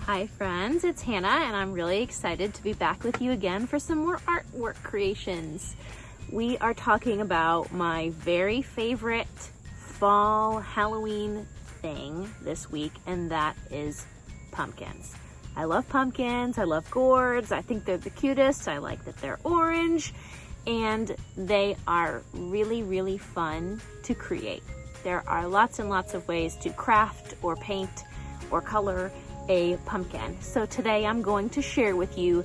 Hi friends, it's Hannah and I'm really excited to be back with you again for some more artwork creations. We are talking about my very favorite fall Halloween thing this week, and that is pumpkins. I love pumpkins, I love gourds, I think they're the cutest, I like that they're orange, and they are really, really fun to create. There are lots and lots of ways to craft or paint or color a pumpkin. So today I'm going to share with you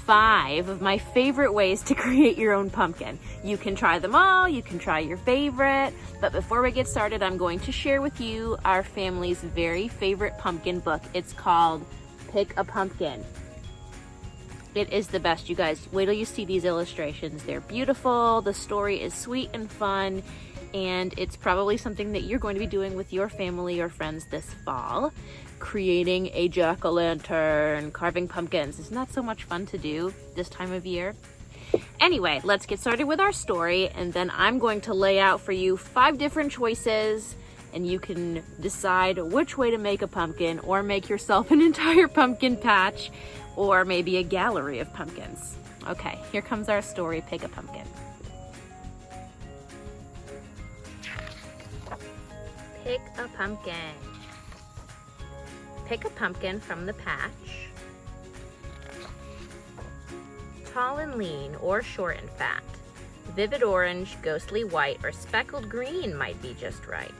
5 of my favorite ways to create your own pumpkin. You can try them all, you can try your favorite, but before we get started, I'm going to share with you our family's very favorite pumpkin book. It's called Pick a Pumpkin. It is the best, you guys. Wait till you see these illustrations. They're beautiful, the story is sweet and fun, and it's probably something that you're going to be doing with your family or friends this fall. Creating a jack-o'-lantern, carving pumpkins. Isn't that so much fun to do this time of year? Anyway, let's get started with our story, and then I'm going to lay out for you 5 different choices, and you can decide which way to make a pumpkin, or make yourself an entire pumpkin patch, or maybe a gallery of pumpkins. Okay, here comes our story, Pick a Pumpkin. Pick a pumpkin. Pick a pumpkin from the patch. Tall and lean, or short and fat. Vivid orange, ghostly white, or speckled green might be just right.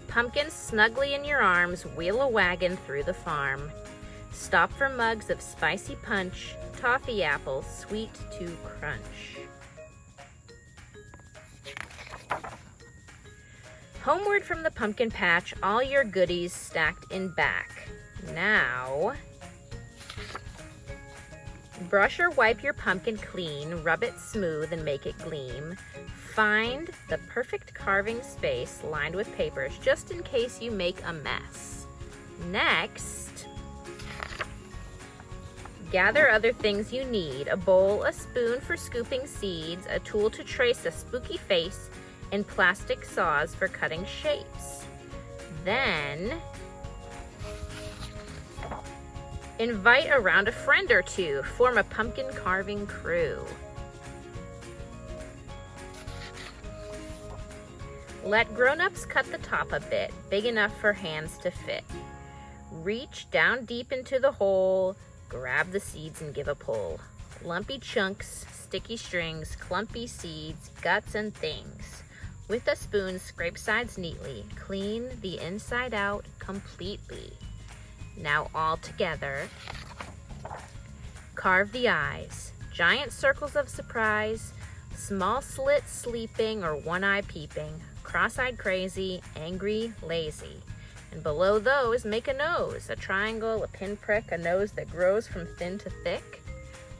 Pumpkin snugly in your arms, wheel a wagon through the farm. Stop for mugs of spicy punch, toffee apples, sweet to crunch. Homeward from the pumpkin patch, all your goodies stacked in back. Now, brush or wipe your pumpkin clean, rub it smooth and make it gleam. Find the perfect carving space lined with papers, just in case you make a mess. Next, gather other things you need: a bowl, a spoon for scooping seeds, a tool to trace a spooky face, and plastic saws for cutting shapes. Then, invite around a friend or two, form a pumpkin carving crew. Let grown-ups cut the top a bit, big enough for hands to fit. Reach down deep into the hole, grab the seeds and give a pull. Lumpy chunks, sticky strings, clumpy seeds, guts and things. With a spoon, scrape sides neatly, clean the inside out completely. Now all together, carve the eyes, giant circles of surprise, small slits sleeping or one eye peeping, cross-eyed crazy, angry, lazy. And below those, make a nose, a triangle, a pinprick, a nose that grows from thin to thick.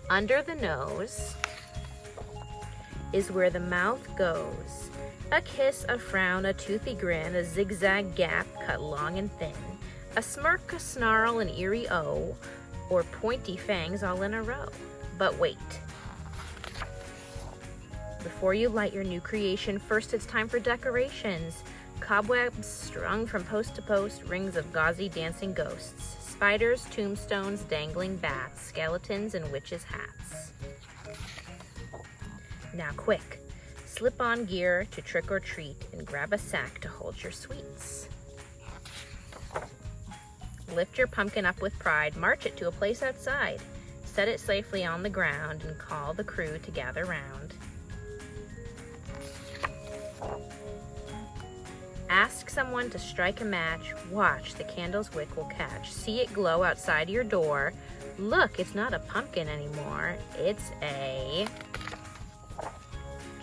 Under the nose is where the mouth goes. A kiss, a frown, a toothy grin, a zigzag gap cut long and thin, a smirk, a snarl, an eerie O, or pointy fangs all in a row. But wait. Before you light your new creation, first it's time for decorations. Cobwebs strung from post to post, rings of gauzy dancing ghosts, spiders, tombstones, dangling bats, skeletons, and witches' hats. Now quick. Slip on gear to trick or treat and grab a sack to hold your sweets. Lift your pumpkin up with pride, march it to a place outside. Set it safely on the ground and call the crew to gather round. Ask someone to strike a match. Watch, the candle's wick will catch. See it glow outside your door. Look, it's not a pumpkin anymore. It's a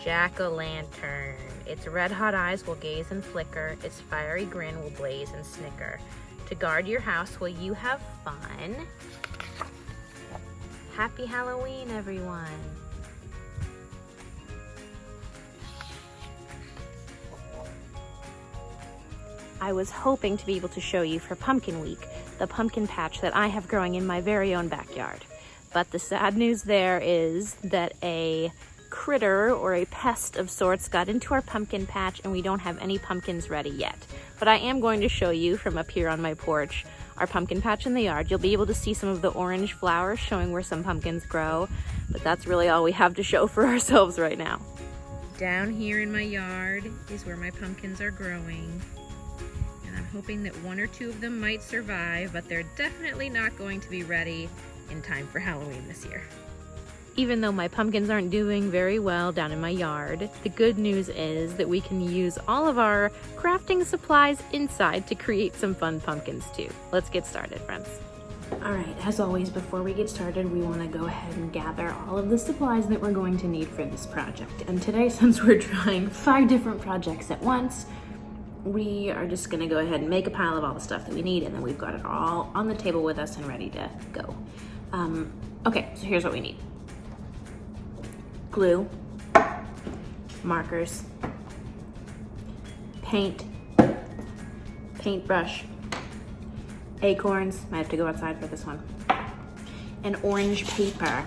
jack-o'-lantern. Its red-hot eyes will gaze and flicker. Its fiery grin will blaze and snicker. To guard your house while you have fun. Happy Halloween, everyone. I was hoping to be able to show you for Pumpkin Week the pumpkin patch that I have growing in my very own backyard. But the sad news there is that a critter or a pest of sorts got into our pumpkin patch and we don't have any pumpkins ready yet. But I am going to show you from up here on my porch our pumpkin patch in the yard. You'll be able to see some of the orange flowers showing where some pumpkins grow, but that's really all we have to show for ourselves right now. Down here in my yard is where my pumpkins are growing. And I'm hoping that one or two of them might survive, but they're definitely not going to be ready in time for Halloween this year. Even though my pumpkins aren't doing very well down in my yard, the good news is that we can use all of our crafting supplies inside to create some fun pumpkins too. Let's get started, friends. All right, as always, before we get started, we want to go ahead and gather all of the supplies that we're going to need for this project. And today, since we're trying 5 different projects at once, we are just gonna go ahead and make a pile of all the stuff that we need, and then we've got it all on the table with us and ready to go. Okay, so here's what we need. Glue, markers, paint, paintbrush, acorns, might have to go outside for this one, and orange paper.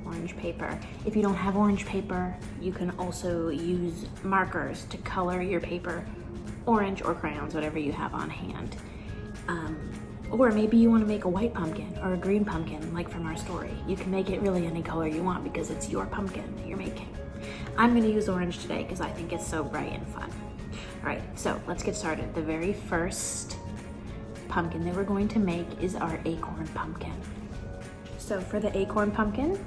Orange paper. If you don't have orange paper, you can also use markers to color your paper orange, or crayons, whatever you have on hand. Or maybe you want to make a white pumpkin or a green pumpkin, like from our story. You can make it really any color you want because it's your pumpkin that you're making. I'm going to use orange today because I think it's so bright and fun. All right, so let's get started. The very first pumpkin that we're going to make is our acorn pumpkin. So for the acorn pumpkin,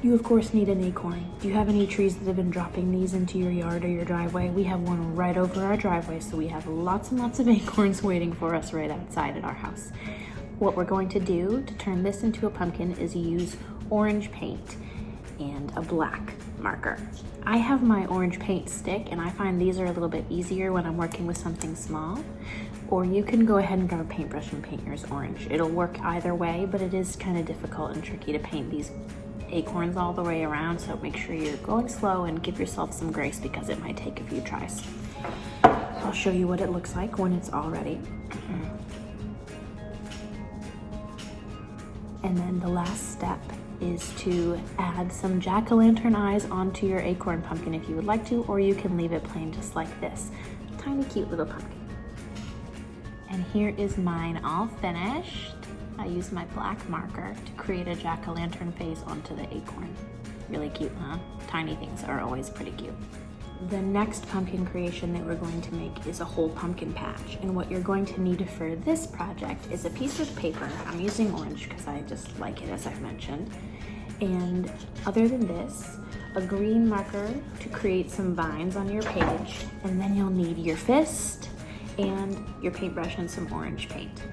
you of course need an acorn. Do you have any trees that have been dropping these into your yard or your driveway? We have one right over our driveway, so we have lots and lots of acorns waiting for us right outside at our house. What we're going to do to turn this into a pumpkin is use orange paint and a black marker. I have my orange paint stick, and I find these are a little bit easier when I'm working with something small. Or you can go ahead and grab a paintbrush and paint yours orange. It'll work either way, but it is kind of difficult and tricky to paint these acorns all the way around, so make sure you're going slow and give yourself some grace because it might take a few tries. I'll show you what it looks like when it's all ready. And then the last step is to add some jack-o'-lantern eyes onto your acorn pumpkin if you would like to, or you can leave it plain just like this. Tiny cute little pumpkin. And here is mine all finished. I used my black marker to create a jack-o'-lantern face onto the acorn. Really cute, huh? Tiny things are always pretty cute. The next pumpkin creation that we're going to make is a whole pumpkin patch. And what you're going to need for this project is a piece of paper. I'm using orange because I just like it, as I've mentioned. And other than this, a green marker to create some vines on your page. And then you'll need your fist and your paintbrush and some orange paint.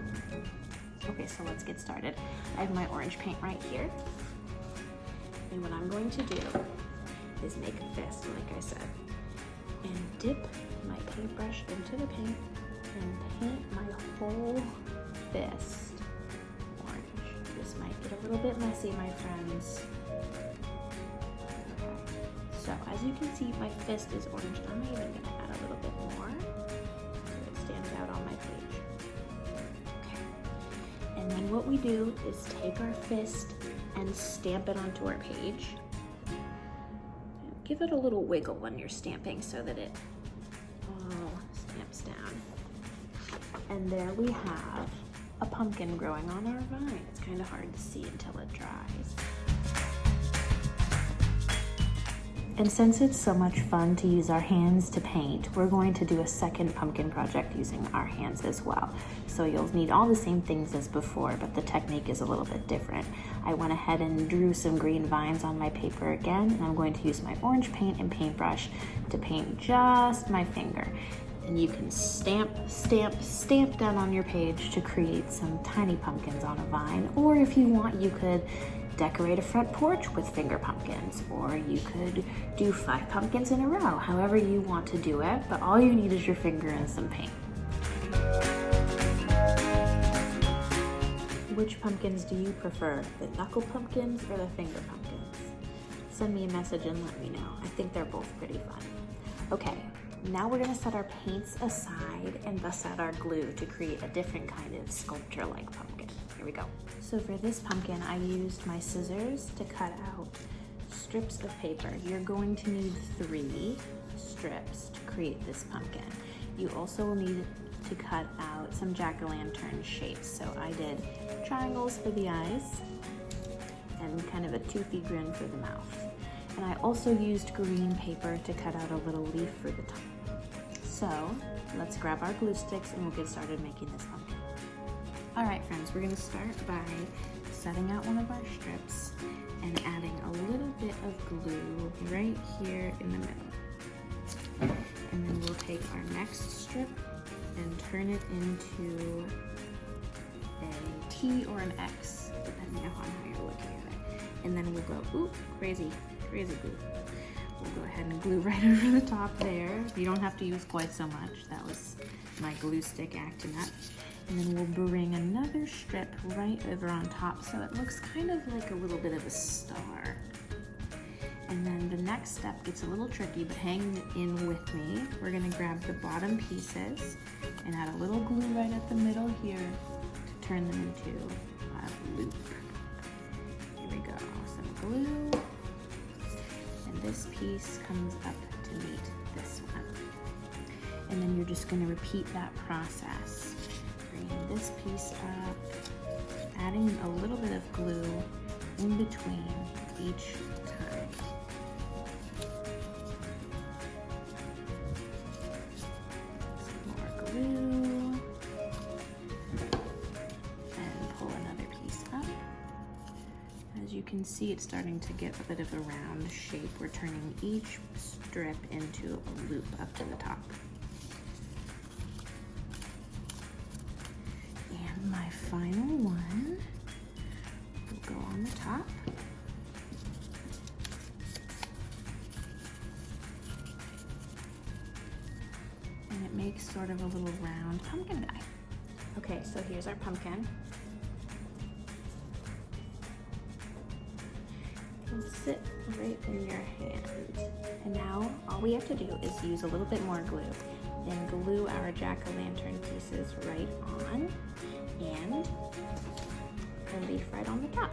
Okay, so let's get started. I have my orange paint right here. And what I'm going to do is make a fist, like I said, and dip my paintbrush into the paint and paint my whole fist orange. This might get a little bit messy, my friends. So as you can see, my fist is orange. I'm even gonna add a little bit more so it stands out on my page. And then what we do is take our fist and stamp it onto our page. Give it a little wiggle when you're stamping so that it all stamps down. And there we have a pumpkin growing on our vine. It's kind of hard to see until it dries. And since it's so much fun to use our hands to paint, we're going to do a second pumpkin project using our hands as well. So you'll need all the same things as before, but the technique is a little bit different. I went ahead and drew some green vines on my paper again, and I'm going to use my orange paint and paintbrush to paint just my finger. And you can stamp, stamp, stamp down on your page to create some tiny pumpkins on a vine, or if you want, you could decorate a front porch with finger pumpkins, or you could do 5 pumpkins in a row, however you want to do it, but all you need is your finger and some paint. Which pumpkins do you prefer, the knuckle pumpkins or the finger pumpkins? Send me a message and let me know. I think they're both pretty fun. Okay, now we're gonna set our paints aside and bust out our glue to create a different kind of sculpture-like pumpkin. Here we go. So for this pumpkin, I used my scissors to cut out strips of paper. You're going to need 3 strips to create this pumpkin. You also will need to cut out some jack-o'-lantern shapes. So I did triangles for the eyes and kind of a toothy grin for the mouth. And I also used green paper to cut out a little leaf for the top. So let's grab our glue sticks and we'll get started making this pumpkin. All right, friends, we're gonna start by setting out one of our strips and adding a little bit of glue right here in the middle. And then we'll take our next strip and turn it into a T or an X, depending upon how you're looking at it. And then we'll go, ooh, crazy glue. We'll go ahead and glue right over the top there. You don't have to use quite so much. That was my glue stick acting up. And then we'll bring another strip right over on top so it looks kind of like a little bit of a star. And then the next step gets a little tricky, but hang in with me. We're gonna grab the bottom pieces and add a little glue right at the middle here to turn them into a loop. Here we go, some glue. And this piece comes up to meet this one. And then you're just gonna repeat that process. Bringing this piece up, adding a little bit of glue in between each time. Some more glue, and pull another piece up. As you can see, it's starting to get a bit of a round shape. We're turning each strip into a loop up to the top. And my final one will go on the top. And it makes sort of a little round pumpkin guy. Okay, so here's our pumpkin. It'll sit right in your hand. And now all we have to do is use a little bit more glue. Then glue our jack-o'-lantern pieces right on and a leaf right on the top.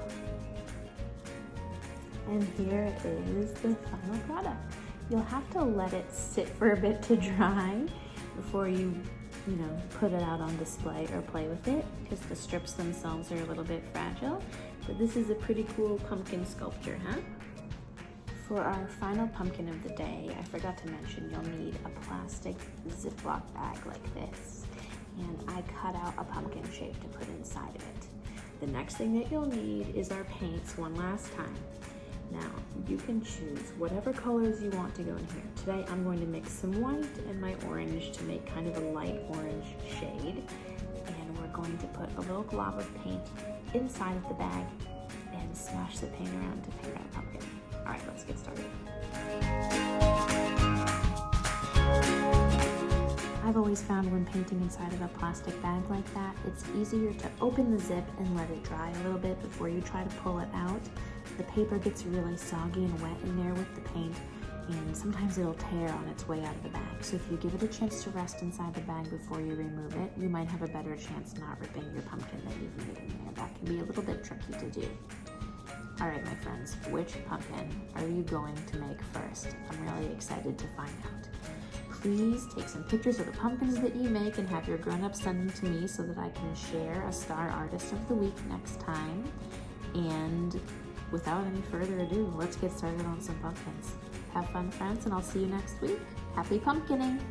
And here is the final product. You'll have to let it sit for a bit to dry before you put it out on display or play with it, because the strips themselves are a little bit fragile. But this is a pretty cool pumpkin sculpture, huh? For our final pumpkin of the day, I forgot to mention you'll need a plastic Ziploc bag like this. And I cut out a pumpkin shape to put inside of it. The next thing that you'll need is our paints one last time. Now, you can choose whatever colors you want to go in here. Today, I'm going to mix some white and my orange to make kind of a light orange shade. And we're going to put a little glob of paint inside of the bag and smash the paint around to paint our pumpkin. All right, let's get started. I've always found when painting inside of a plastic bag like that, it's easier to open the zip and let it dry a little bit before you try to pull it out. The paper gets really soggy and wet in there with the paint, and sometimes it'll tear on its way out of the bag. So if you give it a chance to rest inside the bag before you remove it, you might have a better chance not ripping your pumpkin that you've made in there. That can be a little bit tricky to do. All right, my friends, which pumpkin are you going to make first? I'm really excited to find out. Please take some pictures of the pumpkins that you make and have your grown-ups send them to me so that I can share a Star Artist of the Week next time. And without any further ado, let's get started on some pumpkins. Have fun, friends, and I'll see you next week. Happy pumpkining!